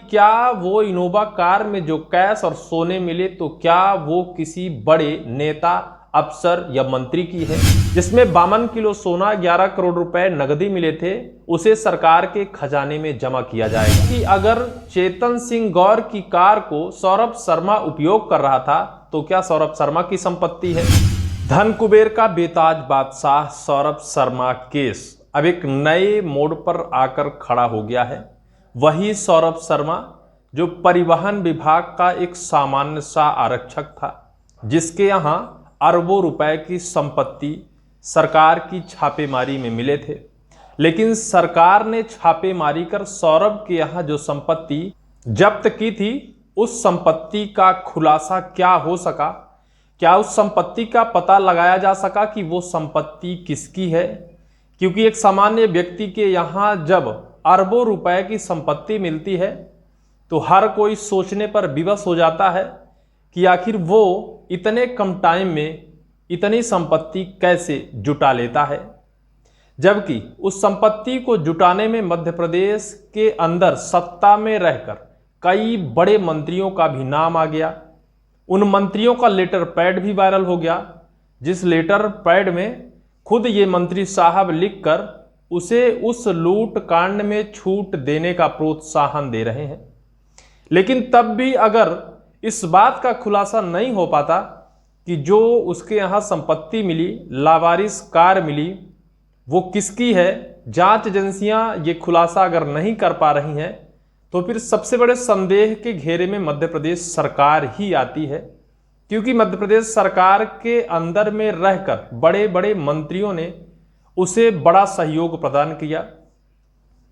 क्या वो Innova car में जो कैश और सोने मिले तो क्या वो किसी बड़े नेता, अफसर या मंत्री की है। जिसमें 52 किलो सोना, 11 करोड़ रुपए नगदी मिले थे, उसे सरकार के खजाने में जमा किया जाएगा। कि अगर चेतन सिंह गौर की कार को सौरभ शर्मा उपयोग कर रहा था तो क्या सौरभ शर्मा की संपत्ति है। धन कुबेर का बेताज बादशाह सौरभ शर्मा केस अब एक नए मोड़ पर आकर खड़ा हो गया है। वही सौरभ शर्मा जो परिवहन विभाग का एक सामान्य सा आरक्षक था, जिसके यहां अरबों रुपए की संपत्ति सरकार की छापेमारी में मिले थे। लेकिन सरकार ने छापेमारी कर सौरभ के यहां जो संपत्ति जब्त की थी, उस संपत्ति का खुलासा क्या हो सका? क्या उस संपत्ति का पता लगाया जा सका कि वो संपत्ति किसकी है? क्योंकि एक सामान्य व्यक्ति के यहाँ जब अरबों रुपए की संपत्ति मिलती है तो हर कोई सोचने पर विवश हो जाता है कि आखिर वो इतने कम टाइम में इतनी संपत्ति कैसे जुटा लेता है। जबकि उस संपत्ति को जुटाने में मध्य प्रदेश के अंदर सत्ता में रहकर कई बड़े मंत्रियों का भी नाम आ गया। उन मंत्रियों का लेटर पैड भी वायरल हो गया, जिस लेटर पैड में खुद ये मंत्री साहब लिखकर उसे उस लूट कांड में छूट देने का प्रोत्साहन दे रहे हैं। लेकिन तब भी अगर इस बात का खुलासा नहीं हो पाता कि जो उसके यहाँ संपत्ति मिली, लावारिस कार मिली, वो किसकी है, जांच एजेंसियां ये खुलासा अगर नहीं कर पा रही हैं, तो फिर सबसे बड़े संदेह के घेरे में मध्य प्रदेश सरकार ही आती है। क्योंकि मध्य प्रदेश सरकार के अंदर में रहकर बड़े बड़े मंत्रियों ने उसे बड़ा सहयोग प्रदान किया,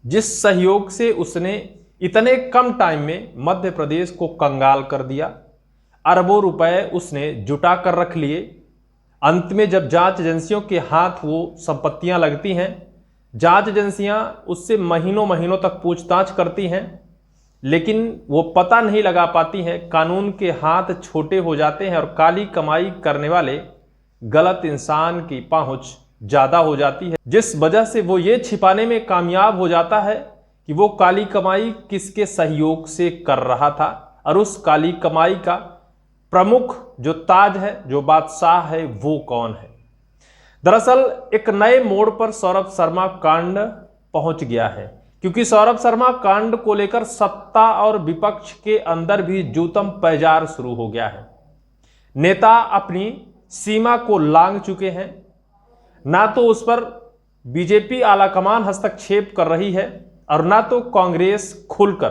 जिस सहयोग से उसने इतने कम टाइम में मध्य प्रदेश को कंगाल कर दिया। अरबों रुपए उसने जुटा कर रख लिए। अंत में जब जांच एजेंसियों के हाथ वो संपत्तियां लगती हैं, जांच एजेंसियां उससे महीनों महीनों तक पूछताछ करती हैं, लेकिन वो पता नहीं लगा पाती हैं। कानून के हाथ छोटे हो जाते हैं और काली कमाई करने वाले गलत इंसान की पहुंच ज्यादा हो जाती है, जिस वजह से वो ये छिपाने में कामयाब हो जाता है कि वो काली कमाई किसके सहयोग से कर रहा था और उस काली कमाई का प्रमुख जो ताज है, जो बादशाह है, वो कौन है। दरअसल एक नए मोड़ पर सौरभ शर्मा कांड पहुंच गया है, क्योंकि सौरभ शर्मा कांड को लेकर सत्ता और विपक्ष के अंदर भी जूतम पैजार शुरू हो गया है। नेता अपनी सीमा को लांघ चुके हैं। ना तो उस पर बीजेपी आलाकमान हस्तक्षेप कर रही है और ना तो कांग्रेस खुलकर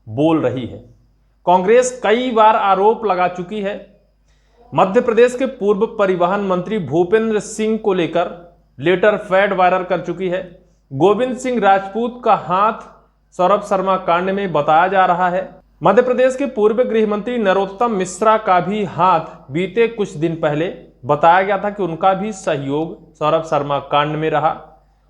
बोल रही है। कांग्रेस कई बार आरोप लगा चुकी है। मध्य प्रदेश के पूर्व परिवहन मंत्री भूपेंद्र सिंह को लेकर लेटर पैड वायरल कर चुकी है। गोविंद सिंह राजपूत का हाथ सौरभ शर्मा कांड में बताया जा रहा है। मध्य प्रदेश के पूर्व गृह मंत्री नरोत्तम मिश्रा का भी हाथ बीते कुछ दिन पहले बताया गया था कि उनका भी सहयोग सौरभ शर्मा कांड में रहा।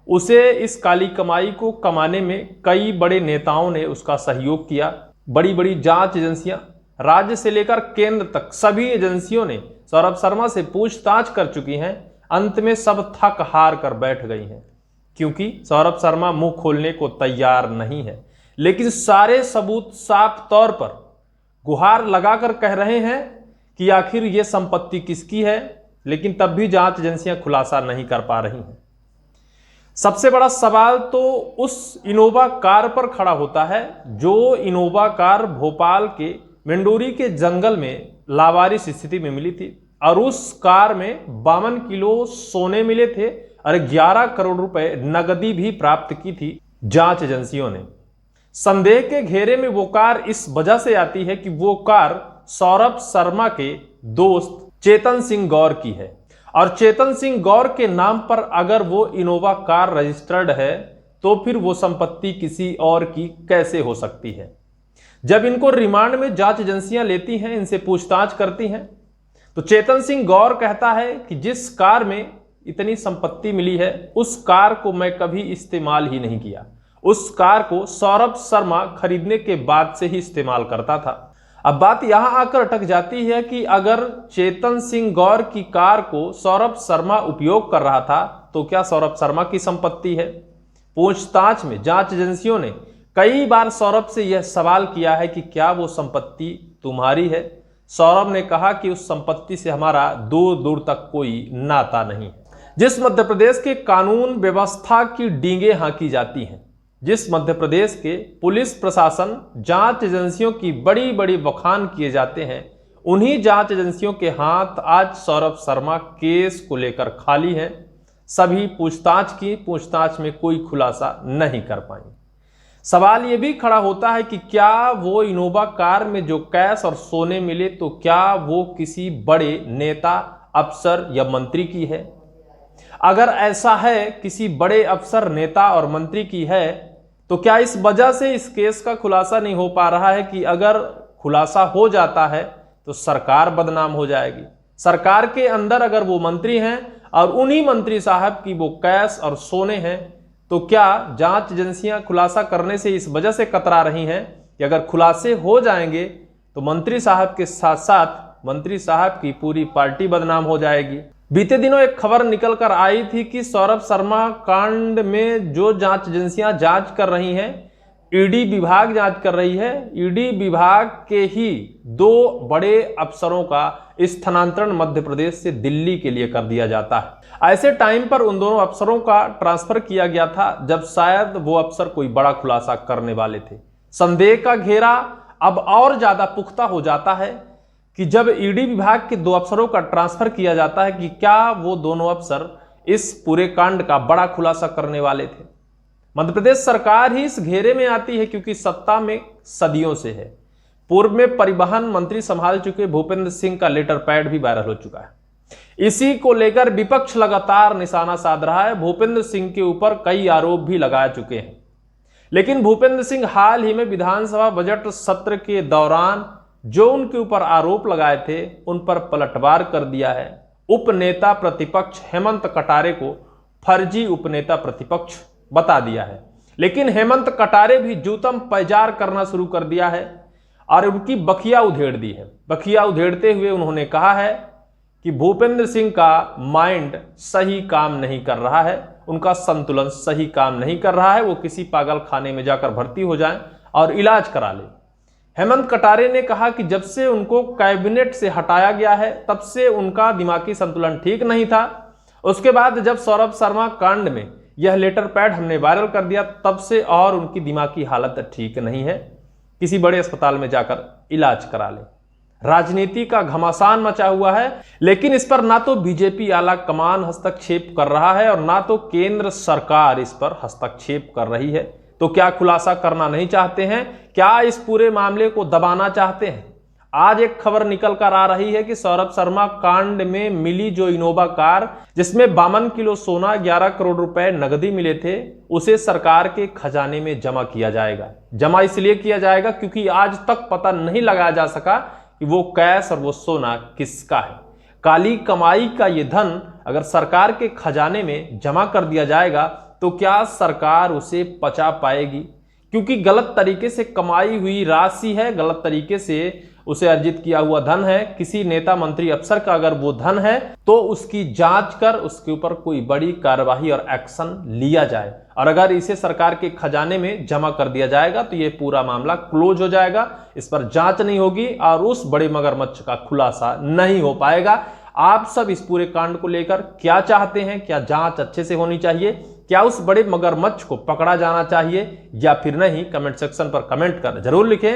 उसे इस काली कमाई को कमाने में कई बड़े नेताओं ने उसका सहयोग किया। बड़ी बड़ी जांच एजेंसियां, राज्य से लेकर केंद्र तक सभी एजेंसियों ने सौरभ शर्मा से पूछताछ कर चुकी हैं। अंत में सब थक हार कर बैठ गई हैं, क्योंकि सौरभ शर्मा मुंह खोलने को तैयार नहीं है। लेकिन सारे सबूत साफ तौर पर गुहार लगाकर कह रहे हैं कि आखिर ये संपत्ति किसकी है, लेकिन तब भी जांच एजेंसियां खुलासा नहीं कर पा रही हैं। सबसे बड़ा सवाल तो उस इनोवा कार पर खड़ा होता है, जो इनोवा कार भोपाल के मेंडोरी के जंगल में लावारिस स्थिति में मिली थी और उस कार में 52 किलो सोने मिले थे और 11 करोड़ रुपए नगदी भी प्राप्त की थी जांच एजेंसियों ने। संदेह के घेरे में वो कार इस वजह से आती है कि वो कार सौरभ शर्मा के दोस्त चेतन सिंह गौर की है और चेतन सिंह गौर के नाम पर अगर वो इनोवा कार रजिस्टर्ड है तो फिर वो संपत्ति किसी और की कैसे हो सकती है। जब इनको रिमांड में जांच एजेंसियां लेती हैं, इनसे पूछताछ करती हैं, तो चेतन सिंह गौर कहता है कि जिस कार में इतनी संपत्ति मिली है उस कार को मैं कभी इस्तेमाल ही नहीं किया। उस कार को सौरभ शर्मा खरीदने के बाद से ही इस्तेमाल करता था। अब बात यहां आकर अटक जाती है कि अगर चेतन सिंह गौर की कार को सौरभ शर्मा उपयोग कर रहा था तो क्या सौरभ शर्मा की संपत्ति है। पूछताछ में जांच एजेंसियों ने कई बार सौरभ से यह सवाल किया है कि क्या वो संपत्ति तुम्हारी है। सौरभ ने कहा कि उस संपत्ति से हमारा दूर दूर तक कोई नाता नहीं है। जिस मध्य प्रदेश के कानून व्यवस्था की डींगे हाँकी जाती हैं, जिस मध्य प्रदेश के पुलिस प्रशासन जांच एजेंसियों की बड़ी बड़ी बखान किए जाते हैं, उन्हीं जांच एजेंसियों के हाथ आज सौरभ शर्मा केस को लेकर खाली हैं। सभी पूछताछ में कोई खुलासा नहीं कर पाई। सवाल यह भी खड़ा होता है कि क्या वो इनोवा कार में जो कैश और सोने मिले तो क्या वो किसी बड़े नेता, अफसर या मंत्री की है। अगर ऐसा है, किसी बड़े अफसर, नेता और मंत्री की है, तो क्या इस वजह से इस केस का खुलासा नहीं हो पा रहा है कि अगर खुलासा हो जाता है तो सरकार बदनाम हो जाएगी। सरकार के अंदर अगर वो मंत्री हैं और उन्हीं मंत्री साहब की वो कैश और सोने हैं, तो क्या जांच एजेंसियां खुलासा करने से इस वजह से कतरा रही हैं कि अगर खुलासे हो जाएंगे तो मंत्री साहब के साथ साथ मंत्री साहब की पूरी पार्टी बदनाम हो जाएगी। बीते दिनों एक खबर निकल कर आई थी कि सौरभ शर्मा कांड में जो जांच एजेंसियां जांच कर रही हैं, ईडी विभाग जांच कर रही है, ईडी विभाग के ही 2 बड़े अफसरों का स्थानांतरण मध्य प्रदेश से दिल्ली के लिए कर दिया जाता है। ऐसे टाइम पर उन दोनों अफसरों का ट्रांसफर किया गया था जब शायद वो अफसर कोई बड़ा खुलासा करने वाले थे। संदेह का घेरा अब और ज्यादा पुख्ता हो जाता है कि जब ईडी विभाग के 2 अफसरों का ट्रांसफर किया जाता है कि क्या वो दोनों अफसर इस पूरे कांड का बड़ा खुलासा करने वाले थे। मध्य प्रदेश सरकार ही इस घेरे में आती है क्योंकि सत्ता में सदियों से है। पूर्व में परिवहन मंत्री संभाल चुके भूपेंद्र सिंह का लेटर पैड भी वायरल हो चुका है। इसी को लेकर विपक्ष लगातार निशाना साध रहा है। भूपेंद्र सिंह के ऊपर कई आरोप भी लगा चुके हैं, लेकिन भूपेंद्र सिंह हाल ही में विधानसभा बजट सत्र के दौरान जो उनके ऊपर आरोप लगाए थे उन पर पलटवार कर दिया है। उपनेता प्रतिपक्ष हेमंत कटारे को फर्जी उपनेता प्रतिपक्ष बता दिया है, लेकिन हेमंत कटारे भी जूतम पैजार करना शुरू कर दिया है और उनकी बखिया उधेड़ दी है। बखिया उधेड़ते हुए उन्होंने कहा है कि भूपेंद्र सिंह का माइंड सही काम नहीं कर रहा है, उनका संतुलन सही काम नहीं कर रहा है, वो किसी पागल खाने में जाकर भर्ती हो जाएं और इलाज करा लें। हेमंत कटारे ने कहा कि जब से उनको कैबिनेट से हटाया गया है तब से उनका दिमागी संतुलन ठीक नहीं था। उसके बाद जब सौरभ शर्मा कांड में यह लेटर पैड हमने वायरल कर दिया तब से और उनकी दिमागी हालत ठीक नहीं है, किसी बड़े अस्पताल में जाकर इलाज करा ले। राजनीति का घमासान मचा हुआ है, लेकिन इस पर ना तो बीजेपी आला कमान हस्तक्षेप कर रहा है और ना तो केंद्र सरकार इस पर हस्तक्षेप कर रही है। तो क्या खुलासा करना नहीं चाहते हैं? क्या इस पूरे मामले को दबाना चाहते हैं? आज एक खबर निकल कर आ रही है कि सौरभ शर्मा कांड में मिली जो इनोवा कार जिसमें 52 किलो सोना, 11 करोड़ रुपए नकदी मिले थे, उसे सरकार के खजाने में जमा किया जाएगा। जमा इसलिए किया जाएगा क्योंकि आज तक पता नहीं लगाया जा सका कि वो कैश और वो सोना किसका है। काली कमाई का ये धन अगर सरकार के खजाने में जमा कर दिया जाएगा तो क्या सरकार उसे पचा पाएगी? क्योंकि गलत तरीके से कमाई हुई राशि है, गलत तरीके से उसे अर्जित किया हुआ धन है। किसी नेता, मंत्री, अफसर का अगर वो धन है तो उसकी जांच कर उसके ऊपर कोई बड़ी कार्यवाही और एक्शन लिया जाए, और अगर इसे सरकार के खजाने में जमा कर दिया जाएगा तो ये पूरा मामला क्लोज हो जाएगा। इस पर जांच नहीं होगी और उस बड़े मगरमच्छ का खुलासा नहीं हो पाएगा। आप सब इस पूरे कांड को लेकर क्या चाहते हैं? क्या जांच अच्छे से होनी चाहिए? क्या उस बड़े मगरमच्छ को पकड़ा जाना चाहिए या फिर नहीं? कमेंट सेक्शन पर कमेंट कर जरूर लिखें।